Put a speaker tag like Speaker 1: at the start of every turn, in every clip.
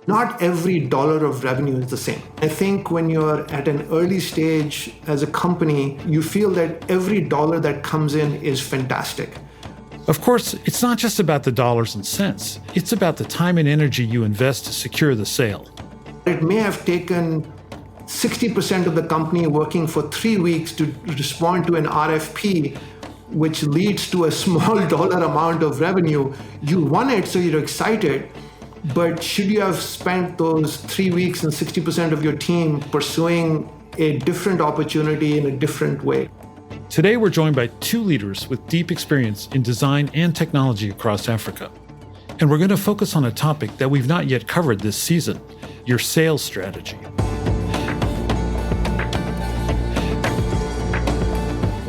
Speaker 1: Not every dollar of revenue is the same. I think when you're at an early stage as a company, you feel that every dollar that comes in is fantastic.
Speaker 2: Of course, it's not just about the dollars and cents. It's about the time and energy you invest to secure the sale.
Speaker 1: It may have taken 60% of the company working for 3 weeks to respond to an RFP, which leads to a small dollar amount of revenue. You won it, so you're excited. But should you have spent those 3 weeks and 60% of your team pursuing a different opportunity in a different way?
Speaker 2: Today, we're joined by two leaders with deep experience in design and technology across Africa. And we're going to focus on a topic that we've not yet covered this season, your sales strategy.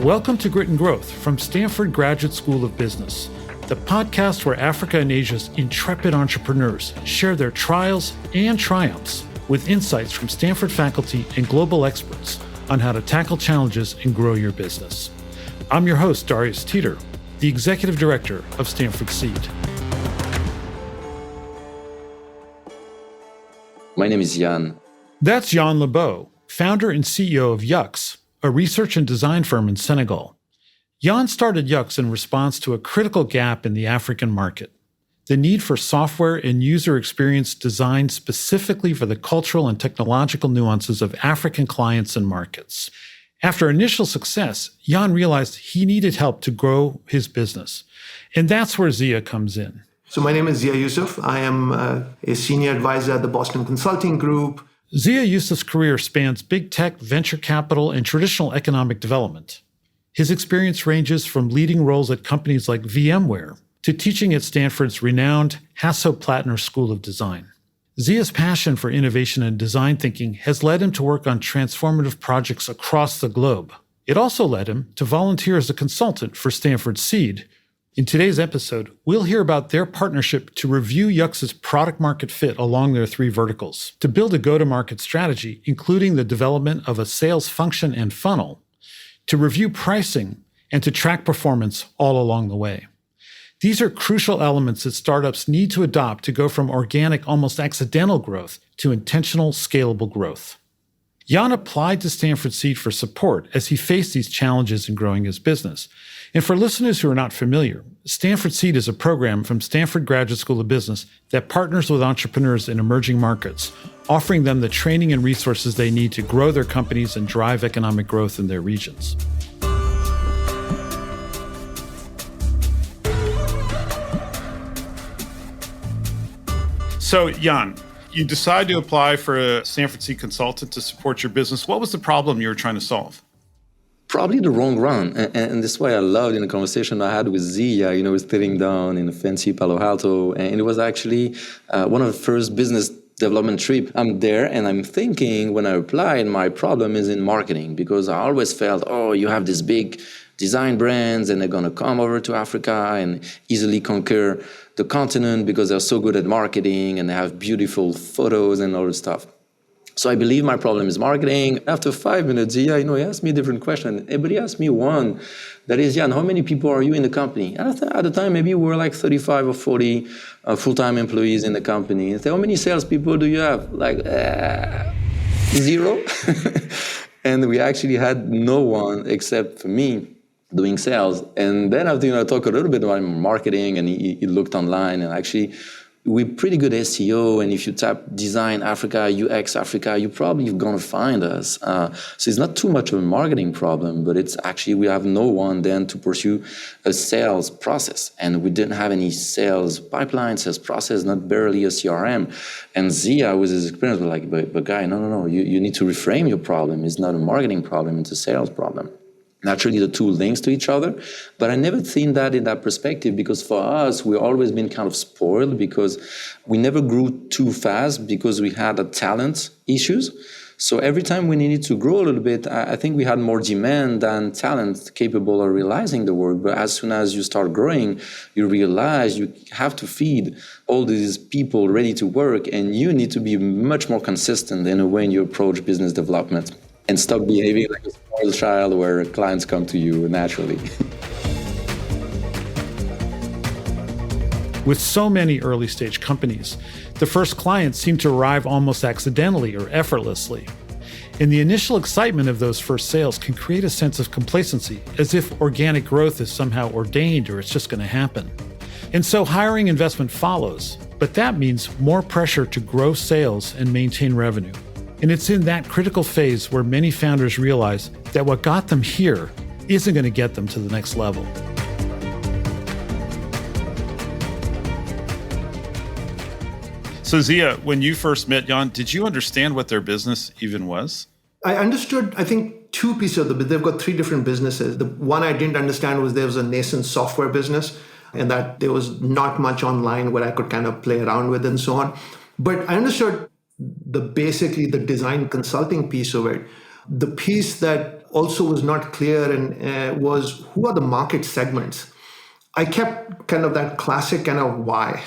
Speaker 2: Welcome to Grit and Growth from Stanford Graduate School of Business, the podcast where Africa and Asia's intrepid entrepreneurs share their trials and triumphs with insights from Stanford faculty and global experts on how to tackle challenges and grow your business. I'm your host, Darius Teeter, the Executive Director of Stanford Seed.
Speaker 3: My name is Yann.
Speaker 2: That's Yann Le Beux, founder and CEO of YUX, a research and design firm in Senegal. Yann started YUX in response to a critical gap in the African market, the need for software and user experience designed specifically for the cultural and technological nuances of African clients and markets. After initial success, Yann realized he needed help to grow his business. And that's where Zia comes in.
Speaker 1: So my name is Zia Yusuf. I am a senior advisor at the Boston Consulting Group.
Speaker 2: Zia Yusuf's career spans big tech, venture capital, and traditional economic development. His experience ranges from leading roles at companies like VMware to teaching at Stanford's renowned Hasso Plattner School of Design. Zia's passion for innovation and design thinking has led him to work on transformative projects across the globe. It also led him to volunteer as a consultant for Stanford Seed. In today's episode, we'll hear about their partnership to review YUX's product market fit along their three verticals, to build a go-to-market strategy, including the development of a sales function and funnel, to review pricing, and to track performance all along the way. These are crucial elements that startups need to adopt to go from organic, almost accidental growth to intentional, scalable growth. Yann applied to Stanford Seed for support as he faced these challenges in growing his business. And for listeners who are not familiar, Stanford Seed is a program from Stanford Graduate School of Business that partners with entrepreneurs in emerging markets, offering them the training and resources they need to grow their companies and drive economic growth in their regions. So, Yann, you decided to apply for a Stanford Seed consultant to support your business. What was the problem you were trying to solve?
Speaker 3: Probably the wrong run. And that's why I loved in the conversation I had with Zia, we're sitting down in a fancy Palo Alto. And it was actually one of the first business development trip. I'm there and I'm thinking when I applied, my problem is in marketing because I always felt, you have this big design brands and they're going to come over to Africa and easily conquer the continent because they're so good at marketing and they have beautiful photos and all this stuff. So I believe my problem is marketing. After 5 minutes, he asked me a different question. But he asked me one, that is, Yann, how many people are you in the company? And at the time, maybe we were like 35 or 40 full-time employees in the company. And I said, how many salespeople do you have? Like, 0. And we actually had no one except for me doing sales. And then after I talked a little bit about marketing, and he looked online, and actually we're pretty good SEO, and if you tap Design Africa, UX Africa, you're probably going to find us. So it's not too much of a marketing problem, but it's actually we have no one then to pursue a sales process. And we didn't have any sales pipeline, sales process, not barely a CRM. And Zia, with his experience, was like, but guy, no, you need to reframe your problem. It's not a marketing problem, it's a sales problem. Naturally, the two links to each other, but I never seen that in that perspective because for us, we've always been kind of spoiled because we never grew too fast because we had a talent issues. So every time we needed to grow a little bit, I think we had more demand than talent capable of realizing the work. But as soon as you start growing, you realize you have to feed all these people ready to work, and you need to be much more consistent in the way you approach business development. And stop behaving like a spoiled child where clients come to you naturally.
Speaker 2: With so many early-stage companies, the first clients seem to arrive almost accidentally or effortlessly. And the initial excitement of those first sales can create a sense of complacency, as if organic growth is somehow ordained or it's just going to happen. And so hiring investment follows, but that means more pressure to grow sales and maintain revenue. And it's in that critical phase where many founders realize that what got them here isn't going to get them to the next level.
Speaker 4: So Zia, when you first met Yann, did you understand what their business even was?
Speaker 1: I understood, I think, two pieces of the business. They've got three different businesses. The one I didn't understand was there was a nascent software business and that there was not much online where I could kind of play around with and so on. But I understood basically the design consulting piece of it. The piece that also was not clear and was who are the market segments? I kept kind of that classic kind of why.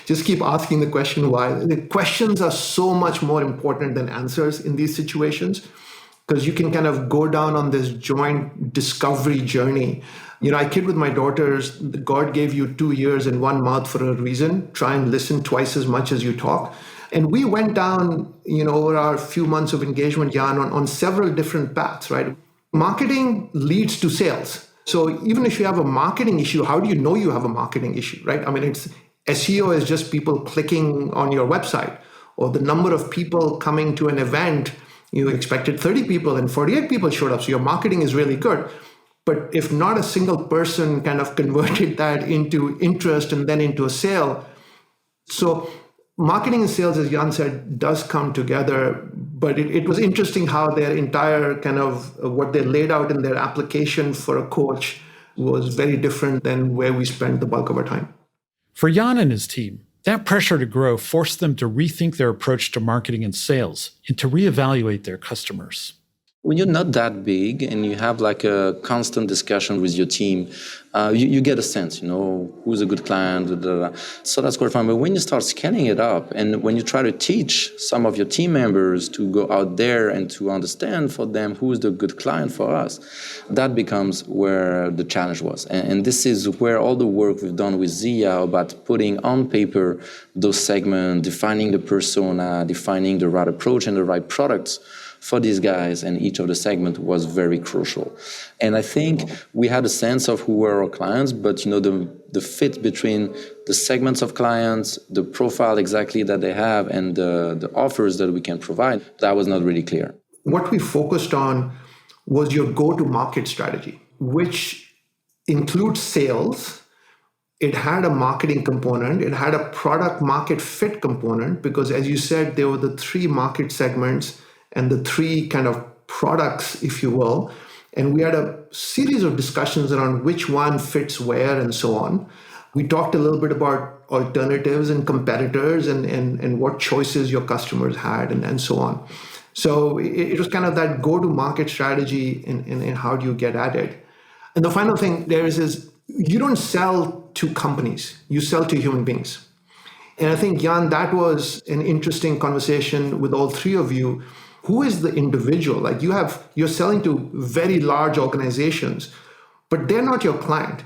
Speaker 1: Just keep asking the question why. The questions are so much more important than answers in these situations because you can kind of go down on this joint discovery journey. I kid with my daughters, God gave you 2 ears and one mouth for a reason. Try and listen twice as much as you talk. And we went down, over our few months of engagement, Yann, on several different paths, right? Marketing leads to sales. So even if you have a marketing issue, how do you know you have a marketing issue, right? I mean, it's SEO is just people clicking on your website, or the number of people coming to an event. You expected 30 people and 48 people showed up. So your marketing is really good. But if not a single person kind of converted that into interest and then into a sale. So marketing and sales, as Yann said, does come together. But it was interesting how their entire kind of what they laid out in their application for a coach was very different than where we spent the bulk of our time.
Speaker 2: For Yann and his team, that pressure to grow forced them to rethink their approach to marketing and sales and to reevaluate their customers.
Speaker 3: When you're not that big and you have like a constant discussion with your team, you get a sense, who's a good client, so that's quite fun. But when you start scaling it up and when you try to teach some of your team members to go out there and to understand for them who's the good client for us, that becomes where the challenge was. And this is where all the work we've done with Zia about putting on paper those segments, defining the persona, defining the right approach and the right products for these guys and each of the segment was very crucial. And I think we had a sense of who were our clients, but the fit between the segments of clients, the profile exactly that they have, and the offers that we can provide, that was not really clear.
Speaker 1: What we focused on was your go-to-market strategy, which includes sales. It had a marketing component. It had a product market fit component, because as you said, there were the three market segments and the three kind of products, if you will. And we had a series of discussions around which one fits where and so on. We talked a little bit about alternatives and competitors and what choices your customers had and so on. So it was kind of that go-to-market strategy and how do you get at it. And the final thing there is you don't sell to companies, you sell to human beings. And I think, Yann, that was an interesting conversation with all three of you. Who is the individual? Like you're selling to very large organizations, but they're not your client.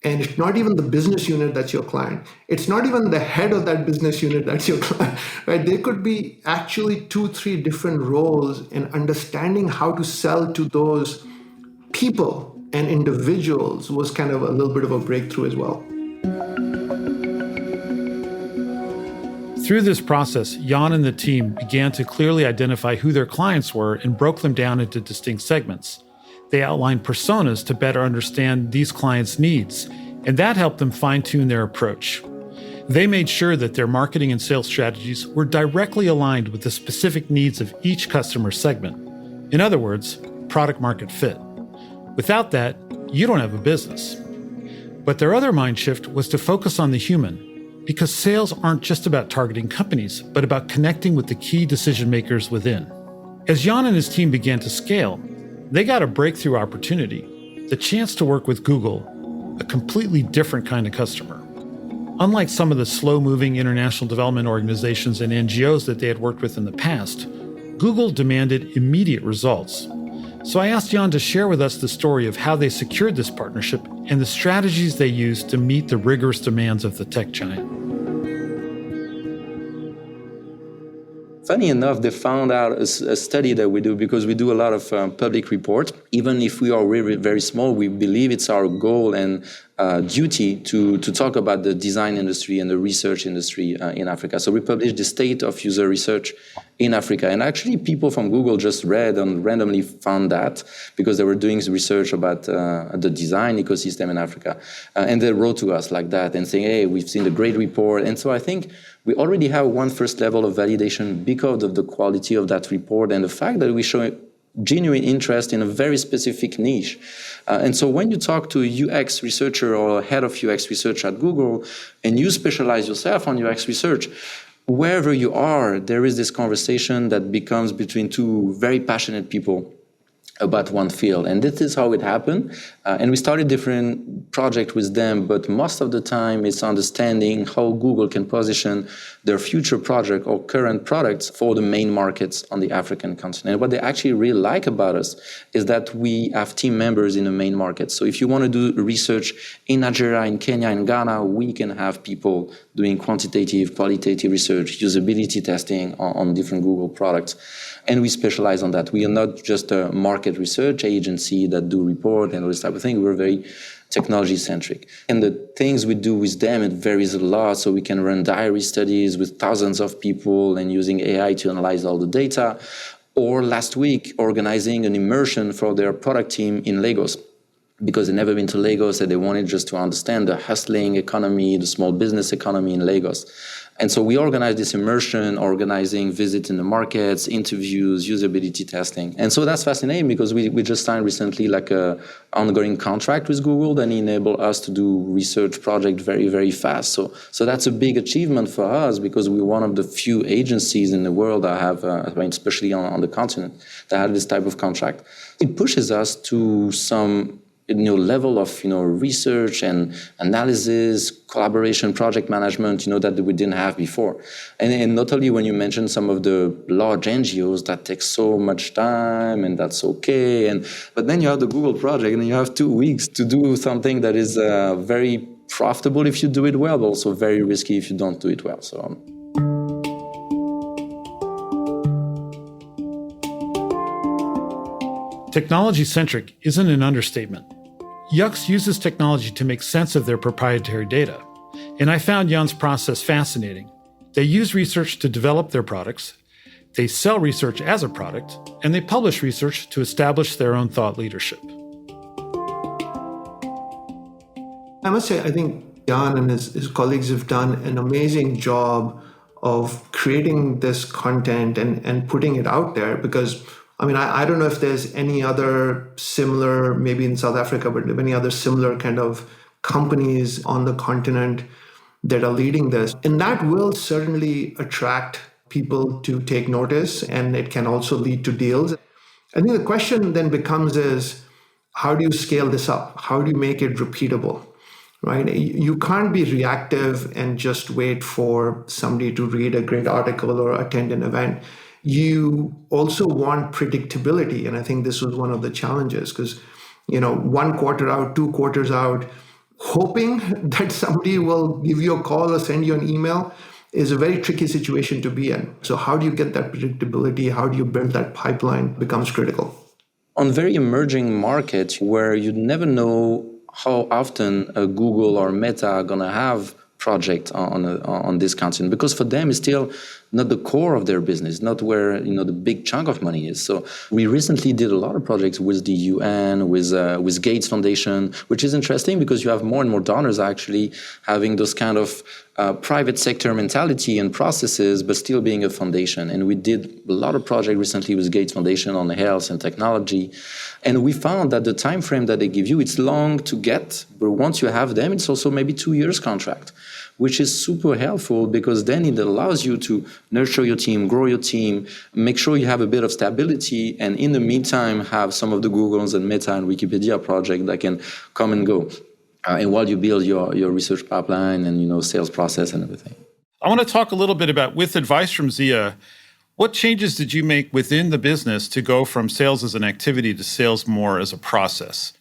Speaker 1: And it's not even the business unit that's your client. It's not even the head of that business unit that's your client, right? There could be actually 2-3 different roles, and understanding how to sell to those people and individuals was kind of a little bit of a breakthrough as well.
Speaker 2: Through this process, Yann and the team began to clearly identify who their clients were and broke them down into distinct segments. They outlined personas to better understand these clients' needs, and that helped them fine-tune their approach. They made sure that their marketing and sales strategies were directly aligned with the specific needs of each customer segment. In other words, product market fit. Without that, you don't have a business. But their other mind shift was to focus on the human, because sales aren't just about targeting companies, but about connecting with the key decision makers within. As Yann and his team began to scale, they got a breakthrough opportunity, the chance to work with Google, a completely different kind of customer. Unlike some of the slow-moving international development organizations and NGOs that they had worked with in the past, Google demanded immediate results. So I asked Yann to share with us the story of how they secured this partnership and the strategies they used to meet the rigorous demands of the tech giant.
Speaker 3: Funny enough, they found out a study that we do, because we do a lot of public reports. Even if we are really very small, we believe it's our goal and duty to talk about the design industry and the research industry in Africa. So we published the state of user research in Africa. And actually, people from Google just read and randomly found that, because they were doing research about the design ecosystem in Africa. And they wrote to us like that and saying, hey, we've seen the great report. And so I think we already have one first level of validation because of the quality of that report and the fact that we show genuine interest in a very specific niche. And so when you talk to a UX researcher or a head of UX research at Google, and you specialize yourself on UX research, wherever you are, there is this conversation that becomes between two very passionate people about one field. And this is how it happened. And we started different projects with them, but most of the time it's understanding how Google can position their future project or current products for the main markets on the African continent. And what they actually really like about us is that we have team members in the main markets. So if you want to do research in Nigeria, in Kenya, in Ghana, we can have people doing quantitative, qualitative research, usability testing on different Google products. And we specialize on that. We are not just a market research agency that do report and all this type of thing. We're very technology-centric. And the things we do with them, it varies a lot. So we can run diary studies with thousands of people and using AI to analyze all the data. Or last week, organizing an immersion for their product team in Lagos, because they've never been to Lagos and they wanted just to understand the hustling economy, the small business economy in Lagos. And so we organized this immersion, organizing visits in the markets, interviews, usability testing. And so that's fascinating, because we just signed recently like a ongoing contract with Google that enable us to do research project very, very fast. So that's a big achievement for us, because we're one of the few agencies in the world that have, especially on the continent, that have this type of contract. It pushes us to some level of research and analysis, collaboration, project management, that we didn't have before. And not only when you mention some of the large NGOs that take so much time, and that's okay. But then you have the Google project, and you have 2 weeks to do something that is very profitable if you do it well, but also very risky if you don't do it well. So.
Speaker 2: Technology-centric isn't an understatement. YUX uses technology to make sense of their proprietary data, and I found Yann's process fascinating. They use research to develop their products, they sell research as a product, and they publish research to establish their own thought leadership.
Speaker 1: I must say, I think Yann and his colleagues have done an amazing job of creating this content and putting it out there, because I don't know if there's any other similar, maybe in South Africa, but any other similar kind of companies on the continent that are leading this. And that will certainly attract people to take notice, and it can also lead to deals. I think the question then becomes is, how do you scale this up? How do you make it repeatable, right? You can't be reactive and just wait for somebody to read a great article or attend an event. You also want predictability. And I think this was one of the challenges, because, 1 quarter out, 2 quarters out, hoping that somebody will give you a call or send you an email is a very tricky situation to be in. So how do you get that predictability? How do you build that pipeline becomes critical.
Speaker 3: On very emerging markets where you never know how often a Google or Meta are going to have project on this continent, because for them it's still not the core of their business, not where the big chunk of money is. So we recently did a lot of projects with the UN, with Gates Foundation, which is interesting because you have more and more donors actually having those kind of private sector mentality and processes, but still being a foundation. And we did a lot of projects recently with Gates Foundation on health and technology. And we found that the time frame that they give you, it's long to get, but once you have them, it's also maybe 2 years contract, which is super helpful, because then it allows you to nurture your team, grow your team, make sure you have a bit of stability, and in the meantime have some of the Googles and Meta and Wikipedia project that can come and go. And while you build your research pipeline and sales process and everything.
Speaker 4: I want to talk a little bit about, with advice from Zia, What changes did you make within the business to go from sales as an activity to sales more as a process?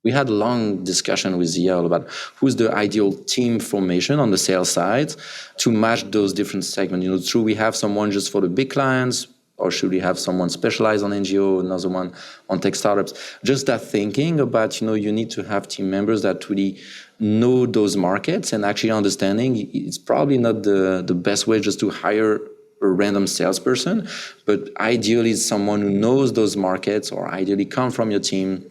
Speaker 3: We had a long discussion with Zia about who's the ideal team formation on the sales side to match those different segments. Should we have someone just for the big clients, or should we have someone specialized on NGO, another one on tech startups? Just that thinking about, you need to have team members that really know those markets and actually understanding it's probably not the best way just to hire a random salesperson, but ideally someone who knows those markets or ideally come from your team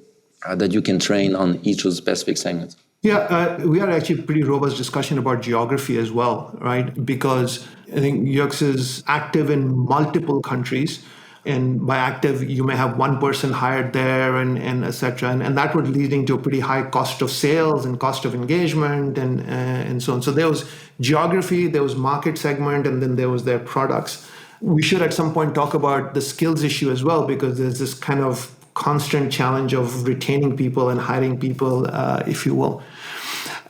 Speaker 3: that you can train on each of the specific segments.
Speaker 1: Yeah, we had actually pretty robust discussion about geography as well, right? Because I think YUX is active in multiple countries. And by active, you may have one person hired there and et cetera. And that would leading to a pretty high cost of sales and cost of engagement and so on. So there was geography, there was market segment, and then there was their products. We should at some point talk about the skills issue as well, because there's this kind of constant challenge of retaining people and hiring people, if you will.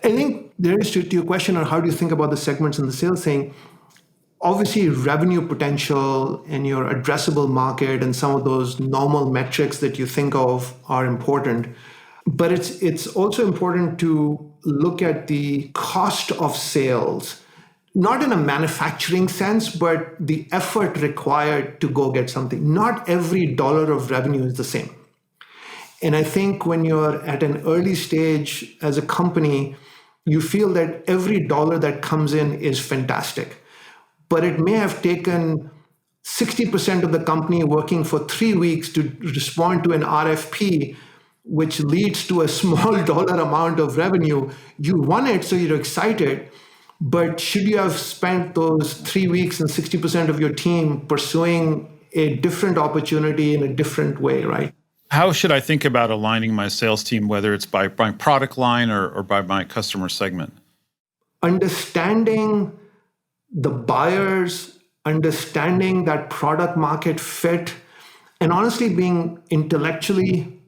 Speaker 1: I think there is to your question on how do you think about the segments and the sales thing. Obviously, revenue potential and your addressable market and some of those normal metrics that you think of are important. But it's also important to look at the cost of sales, not in a manufacturing sense, but the effort required to go get something. Not every dollar of revenue is the same. And I think when you're at an early stage as a company, you feel that every dollar that comes in is fantastic. But it may have taken 60% of the company working for 3 weeks to respond to an RFP, which leads to a small dollar amount of revenue. You won it, so you're excited. But should you have spent those 3 weeks and 60% of your team pursuing a different opportunity in a different way, right?
Speaker 4: How should I think about aligning my sales team, whether it's by product line or by my customer segment?
Speaker 1: Understanding the buyers, understanding that product market fit, and honestly being intellectually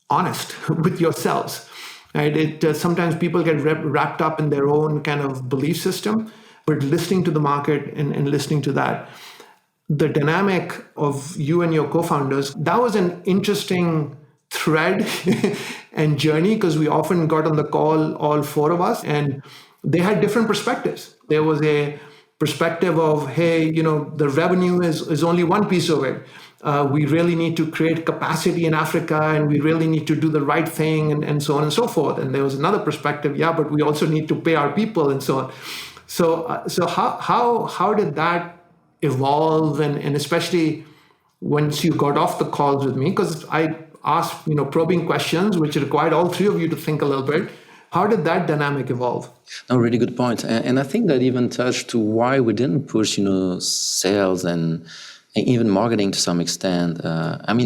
Speaker 1: honest with yourselves. Right? Sometimes people get wrapped up in their own kind of belief system, but listening to the market and listening to that. The dynamic of you and your co-founders, that was an interesting thread and journey, because we often got on the call, all four of us, and they had different perspectives. There was a perspective of, hey, the revenue is only one piece of it. We really need to create capacity in Africa, and we really need to do the right thing, and so on and so forth. And there was another perspective, yeah, but we also need to pay our people and so on. So how did that evolve, and especially once you got off the calls with me, because I asked probing questions which required all three of you to think a little bit. How did that dynamic evolve?
Speaker 3: No, really good point. And I think that even touched to why we didn't push sales and even marketing to some extent.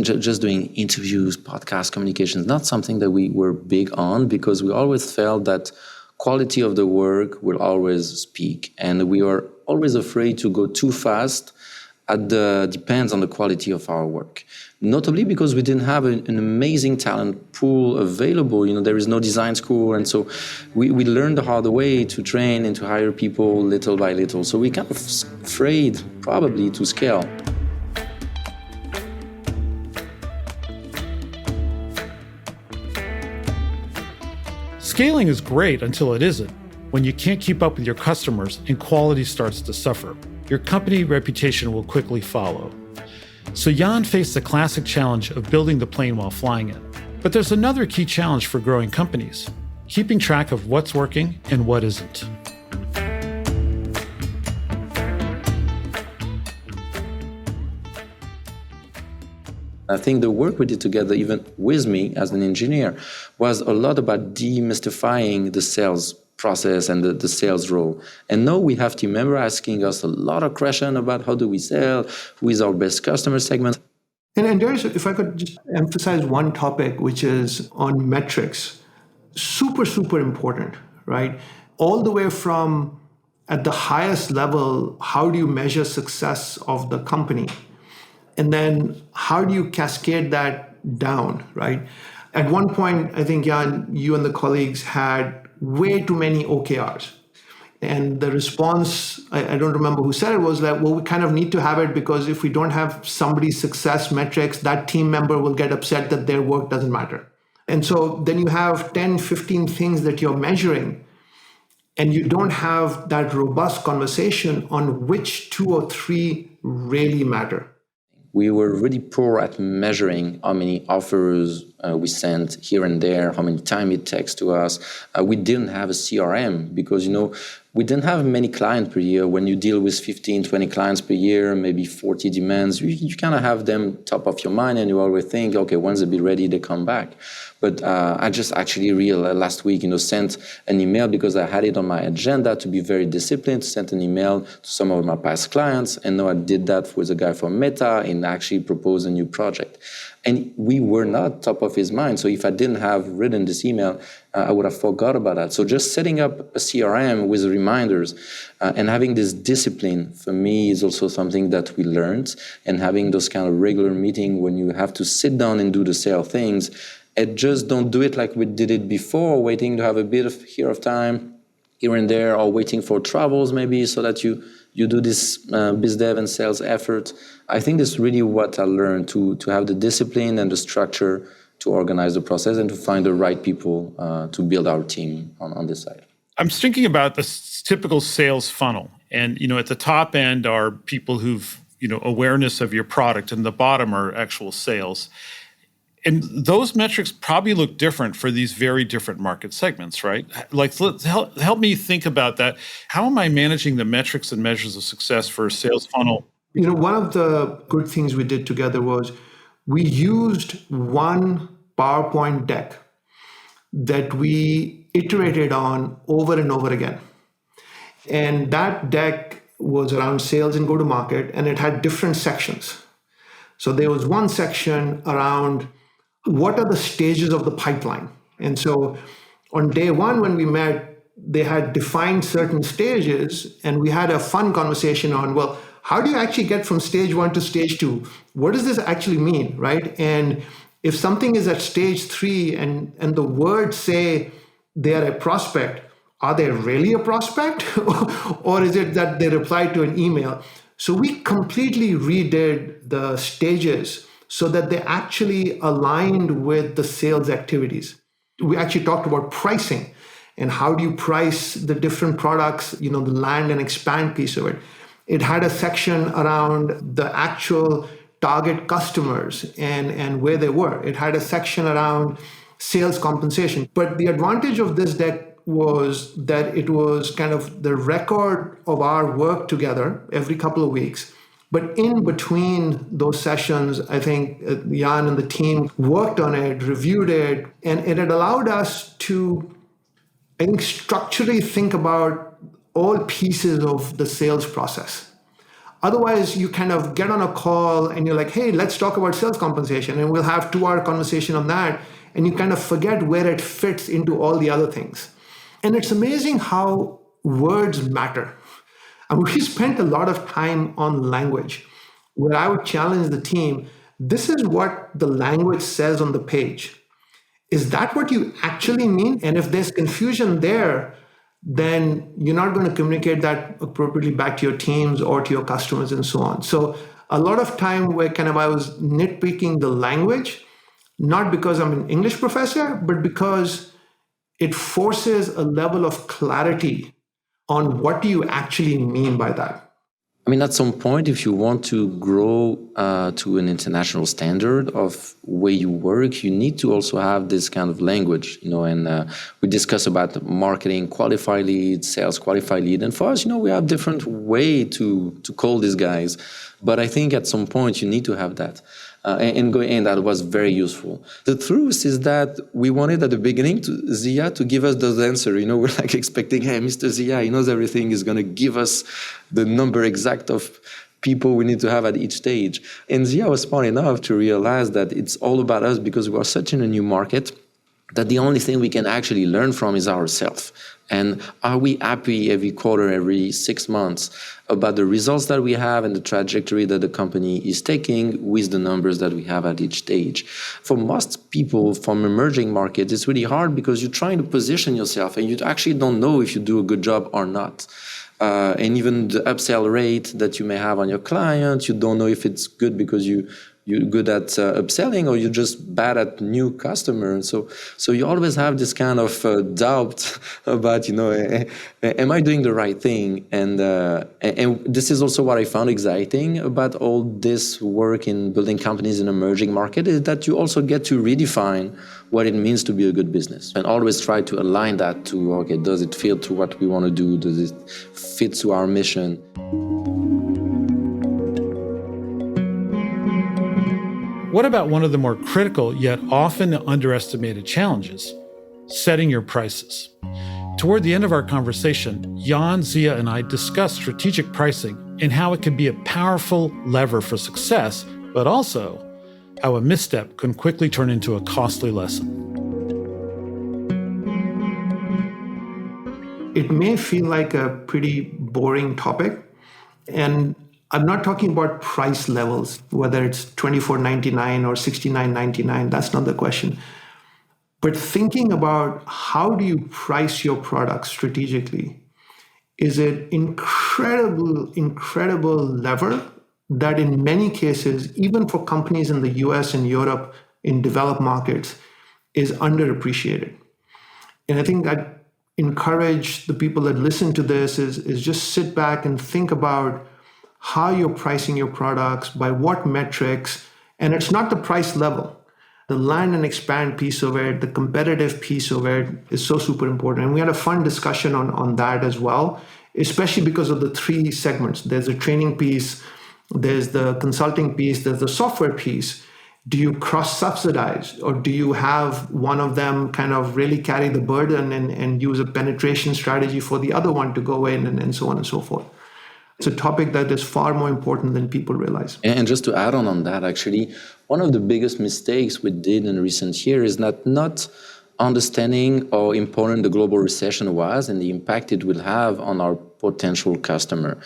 Speaker 3: Just doing interviews, podcast communications, not something that we were big on, because we always felt that quality of the work will always speak, and we are always afraid to go too fast depends on the quality of our work. Notably because we didn't have an amazing talent pool available. There is no design school, and so we learned the hard way to train and to hire people little by little. So we kind of afraid probably to scale.
Speaker 2: Scaling is great until it isn't. When you can't keep up with your customers and quality starts to suffer, your company reputation will quickly follow. So Yann faced the classic challenge of building the plane while flying it. But there's another key challenge for growing companies: keeping track of what's working and what isn't.
Speaker 3: I think the work we did together, even with me as an engineer, was a lot about demystifying the sales process and the sales role. And now we have team members asking us a lot of questions about how do we sell, who is our best customer segment.
Speaker 1: And Darius, if I could just emphasize one topic, which is on metrics. Super, super important, right? All the way from at the highest level, how do you measure success of the company? And then how do you cascade that down, right? At one point, I think, Yann, you and the colleagues had way too many OKRs. And the response, I don't remember who said it, was like, well, we kind of need to have it because if we don't have somebody's success metrics, that team member will get upset that their work doesn't matter. And so then you have 10, 15 things that you're measuring, and you don't have that robust conversation on which 2 or 3 really matter.
Speaker 3: We were really poor at measuring how many offers we sent here and there, how many time it takes to us. We didn't have a CRM because, we didn't have many clients per year. When you deal with 15, 20 clients per year, maybe 40 demands, you kind of have them top of your mind and you always think, okay, once they be ready, they come back. But I just actually realized last week, sent an email because I had it on my agenda to be very disciplined, sent an email to some of my past clients. And now I did that with a guy from Meta and actually proposed a new project. And we were not top of his mind. So if I didn't have written this email, I would have forgot about that. So just setting up a CRM with reminders and having this discipline for me is also something that we learned. And having those kind of regular meetings when you have to sit down and do the sale things, and just don't do it like we did it before, waiting to have a bit of time here and there, or waiting for travels maybe so that you do this biz dev and sales effort. I think that's really what I learned, to have the discipline and the structure to organize the process and to find the right people to build our team on this side.
Speaker 4: I'm thinking about the typical sales funnel. And, at the top end are people who've, awareness of your product, and the bottom are actual sales. And those metrics probably look different for these very different market segments, right? Like, help me think about that. How am I managing the metrics and measures of success for a sales funnel?
Speaker 1: One of the good things we did together was we used one PowerPoint deck that we iterated on over and over again. And that deck was around sales and go-to-market, and it had different sections. So there was one section around what are the stages of the pipeline? And so on day one, when we met, they had defined certain stages, and we had a fun conversation on, well, how do you actually get from stage 1 to stage 2? What does this actually mean, right? And if something is at stage 3 and the words say they are a prospect, are they really a prospect? Or is it that they replied to an email? So we completely redid the stages so that they actually aligned with the sales activities. We actually talked about pricing and how do you price the different products, the land and expand piece of it. It had a section around the actual target customers and where they were. It had a section around sales compensation. But the advantage of this deck was that it was kind of the record of our work together every couple of weeks. But in between those sessions, I think Yann and the team worked on it, reviewed it, and it had allowed us to, I think, structurally think about all pieces of the sales process. Otherwise, you kind of get on a call and you're like, hey, let's talk about sales compensation, and we'll have 2-hour conversation on that, and you kind of forget where it fits into all the other things. And it's amazing how words matter. And we spent a lot of time on language, where I would challenge the team, this is what the language says on the page. Is that what you actually mean? And if there's confusion there, then you're not going to communicate that appropriately back to your teams or to your customers and so on. So a lot of time where I was nitpicking the language, not because I'm an English professor, but because it forces a level of clarity on what do you actually mean by that.
Speaker 3: I mean, at some point, if you want to grow to an international standard of way you work, you need to also have this kind of language, and we discuss about marketing, qualified lead, sales, qualified lead. And for us, we have different way to call these guys. But I think at some point you need to have that. And that was very useful. The truth is that we wanted at the beginning Zia to give us those answers. We're like expecting, hey, Mr. Zia, he knows everything. He's going to give us the number exact of people we need to have at each stage. And Zia was smart enough to realize that it's all about us because we are such in a new market that the only thing we can actually learn from is ourselves. And are we happy every quarter, every 6 months about the results that we have and the trajectory that the company is taking with the numbers that we have at each stage? For most people from emerging markets, it's really hard because you're trying to position yourself and you actually don't know if you do a good job or not. And even the upsell rate that you may have on your client, you don't know if it's good because you're good at upselling or you're just bad at new customers. So you always have this kind of doubt about, am I doing the right thing? And this is also what I found exciting about all this work in building companies in emerging market is that you also get to redefine what it means to be a good business and always try to align that to, okay, does it fit to what we want to do? Does it fit to our mission?
Speaker 2: What about one of the more critical yet often underestimated challenges? Setting your prices. Toward the end of our conversation, Yann, Zia, and I discussed strategic pricing and how it can be a powerful lever for success, but also how a misstep can quickly turn into a costly lesson.
Speaker 1: It may feel like a pretty boring topic, and I'm not talking about price levels, whether it's $24.99 or $69.99, that's not the question. But thinking about how do you price your product strategically is an incredible lever that in many cases, even for companies in the US and Europe in developed markets, is underappreciated. And I think I encourage the people that listen to this is just sit back and think about how you're pricing your products, by what metrics, and it's not the price level. The land and expand piece of it, the competitive piece of it is so super important. And we had a fun discussion on that as well, especially because of the three segments. There's a training piece, there's the consulting piece, there's the software piece. Do you cross-subsidize or do you have one of them kind of really carry the burden and use a penetration strategy for the other one to go in and so on and so forth? It's a topic that is far more important than people realize.
Speaker 3: And just to add on that, actually, one of the biggest mistakes we did in recent years is not understanding how important the global recession was and the impact it will have on our potential customer.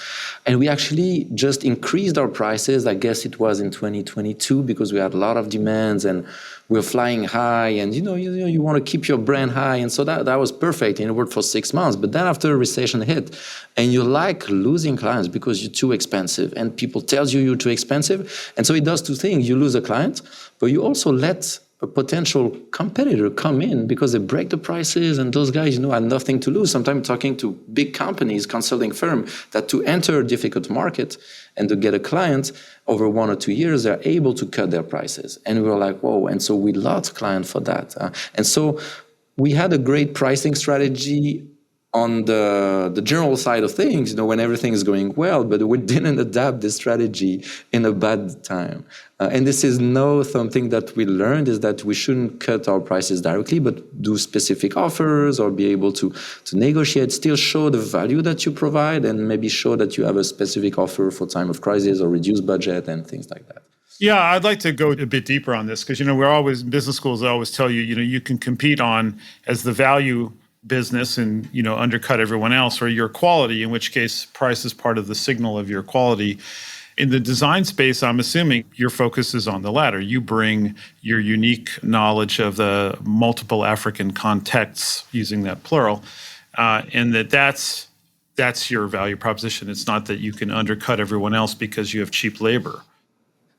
Speaker 3: And we actually just increased our prices, I guess it was in 2022, because we had a lot of demands and we're flying high and you want to keep your brand high. And so that was perfect and it worked for 6 months. But then after a recession hit and you like losing clients because you're too expensive and people tells you you're too expensive. And so it does two things. You lose a client, but you also let a potential competitor come in because they break the prices and those guys, had nothing to lose. Sometimes talking to big companies, consulting firm, that to enter a difficult market and to get a client over 1 or 2 years, they're able to cut their prices. And we were like, whoa. And so we lost clients for that. And so we had a great pricing strategy on the general side of things, when everything is going well, but we didn't adapt this strategy in a bad time. And this is something that we learned is that we shouldn't cut our prices directly, but do specific offers or be able to negotiate, still show the value that you provide and maybe show that you have a specific offer for time of crisis or reduced budget and things like that.
Speaker 4: Yeah, I'd like to go a bit deeper on this because, we're always, business schools always tell you, you can compete on as the value business and, undercut everyone else, or your quality, in which case price is part of the signal of your quality. In the design space, I'm assuming your focus is on the latter. You bring your unique knowledge of the multiple African contexts, using that plural, and that's your value proposition. It's not that you can undercut everyone else because you have cheap labor.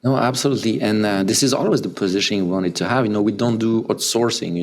Speaker 3: No, absolutely. And this is always the positioning we wanted to have. We don't do outsourcing.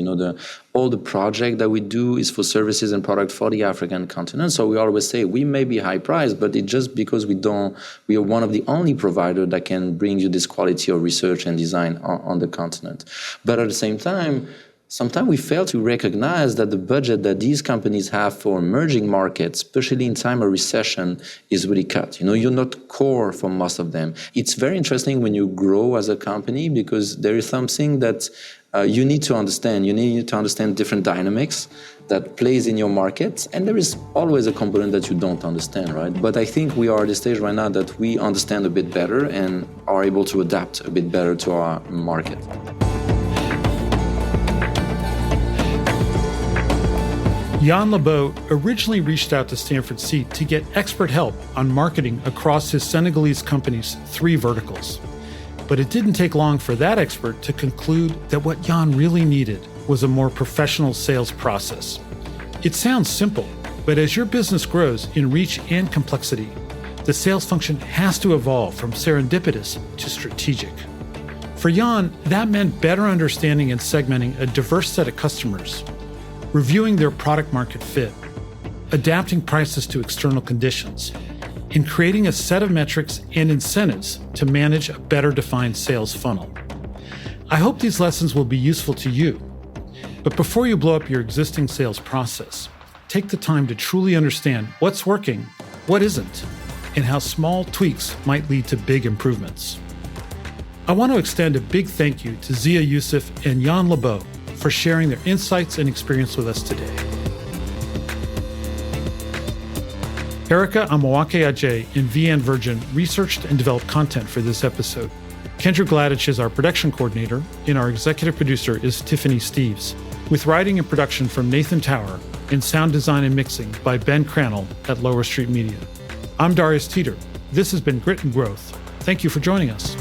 Speaker 3: All the project that we do is for services and product for the African continent. So we always say we may be high priced, but it's just because we are one of the only provider that can bring you this quality of research and design on the continent. But at the same time, sometimes we fail to recognize that the budget that these companies have for emerging markets, especially in time of recession, is really cut. You're not core for most of them. It's very interesting when you grow as a company because there is something that you need to understand. You need to understand different dynamics that plays in your market. And there is always a component that you don't understand, right? But I think we are at the stage right now that we understand a bit better and are able to adapt a bit better to our market.
Speaker 2: Yann Le Beux originally reached out to Stanford Seed to get expert help on marketing across his Senegalese company's 3 verticals. But it didn't take long for that expert to conclude that what Yann really needed was a more professional sales process. It sounds simple, but as your business grows in reach and complexity, the sales function has to evolve from serendipitous to strategic. For Yann, that meant better understanding and segmenting a diverse set of customers, reviewing their product market fit, adapting prices to external conditions, and creating a set of metrics and incentives to manage a better defined sales funnel. I hope these lessons will be useful to you. But before you blow up your existing sales process, take the time to truly understand what's working, what isn't, and how small tweaks might lead to big improvements. I want to extend a big thank you to Zia Yusuf and Yann Le Beux for sharing their insights and experience with us today. Erica Amawake-Ajay and Vianne Virgin researched and developed content for this episode. Kendra Gladich is our production coordinator, and our executive producer is Tiffany Steves, with writing and production from Nathan Tower and sound design and mixing by Ben Crannell at Lower Street Media. I'm Darius Teeter. This has been Grit and Growth. Thank you for joining us.